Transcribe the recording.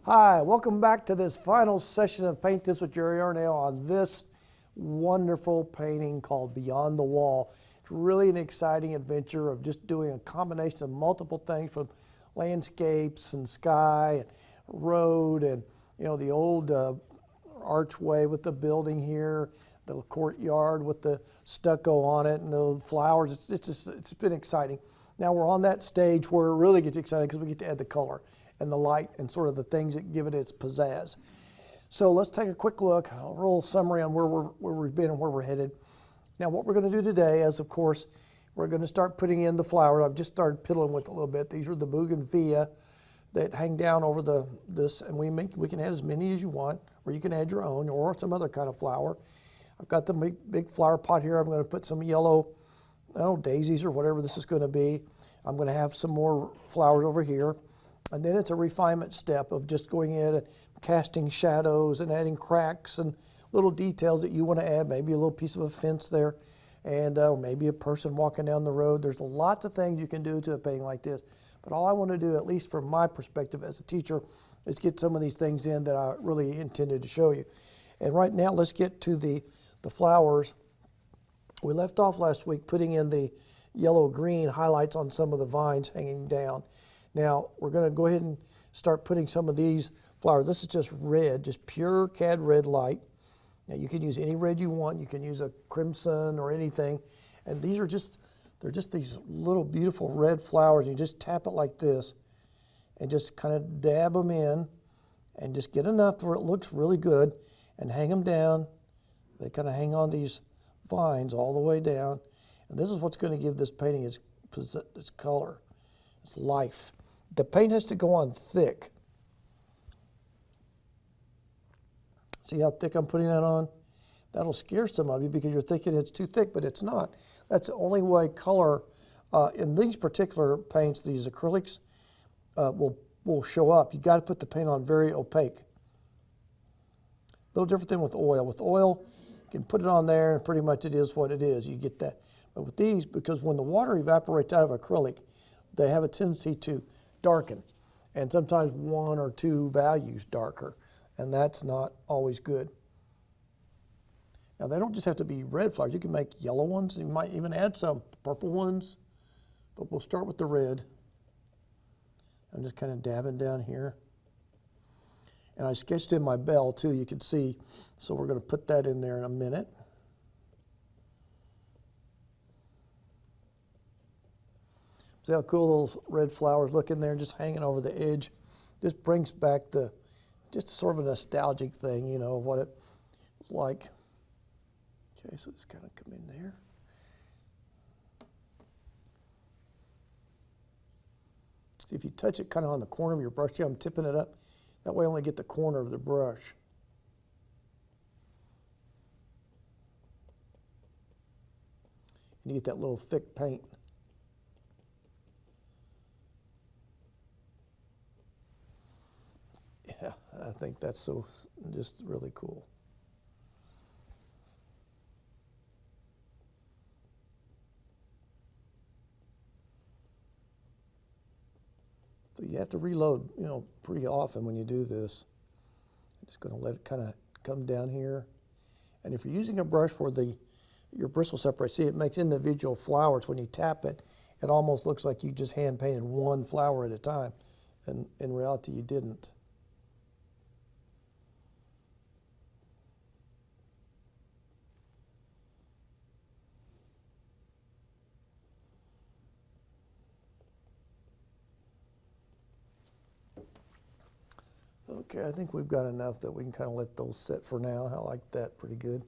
Hi, welcome back to this final session of Paint This with Jerry Arnell on this wonderful painting called Beyond the Wall. It's really an exciting adventure of just doing a combination of multiple things from landscapes and sky and road and the old archway with the building here, the courtyard with the stucco on it and the flowers. It's been exciting. Now we're on that stage where it really gets exciting because we get to add the color and the light and sort of the things that give it its pizzazz. So let's take a quick look, a little summary on where we've been and where we're headed. Now what we're going to do today is, of course, we're going to start putting in the flowers. I've just started piddling with it a little bit. These are the bougainvillea that hang down over this, and we can add as many as you want, or you can add your own, or some other kind of flower. I've got the big flower pot here. I'm going to put some yellow, I don't know, daisies or whatever this is going to be. I'm going to have some more flowers over here. And then it's a refinement step of just going in and casting shadows and adding cracks and little details that you want to add, maybe a little piece of a fence there, and or maybe a person walking down the road. There's lots of things you can do to a painting like this. But all I want to do, at least from my perspective as a teacher, is get some of these things in that I really intended to show you. And right now, let's get to the flowers. We left off last week putting in the yellow-green highlights on some of the vines hanging down. Now, we're going to go ahead and start putting some of these flowers. This is just red, just pure cad red light. Now, you can use any red you want. You can use a crimson or anything. And these are they're just these little beautiful red flowers. You just tap it like this and just kind of dab them in and just get enough where it looks really good and hang them down. They kind of hang on these vines all the way down. And this is what's going to give this painting its color, its life. The paint has to go on thick. See how thick I'm putting that on? That'll scare some of you because you're thinking it's too thick, but it's not. That's the only way color, in these particular paints, these acrylics, will show up. You got to put the paint on very opaque. A little different than with oil. With oil, you can put it on there and pretty much it is what it is. You get that. But with these, because when the water evaporates out of acrylic, they have a tendency to darken, and sometimes one or two values darker, and that's not always good. Now, they don't just have to be red flowers. You can make yellow ones. You might even add some purple ones, but we'll start with the red. I'm just kind of dabbing down here. And I sketched in my bell, too, you can see, so we're going to put that in there in a minute. See how cool those red flowers look in there, just hanging over the edge. Just brings back just sort of a nostalgic thing, of what it was like. Okay, so just kind of come in there. See, if you touch it kind of on the corner of your brush, see, I'm tipping it up. That way I only get the corner of the brush. And you get that little thick paint. Yeah, I think that's just really cool. So you have to reload, pretty often when you do this. I'm just going to let it kind of come down here. And if you're using a brush where your bristle separates, see, it makes individual flowers. When you tap it, it almost looks like you just hand painted one flower at a time. And in reality, you didn't. Okay, I think we've got enough that we can kind of let those sit for now. I like that pretty good.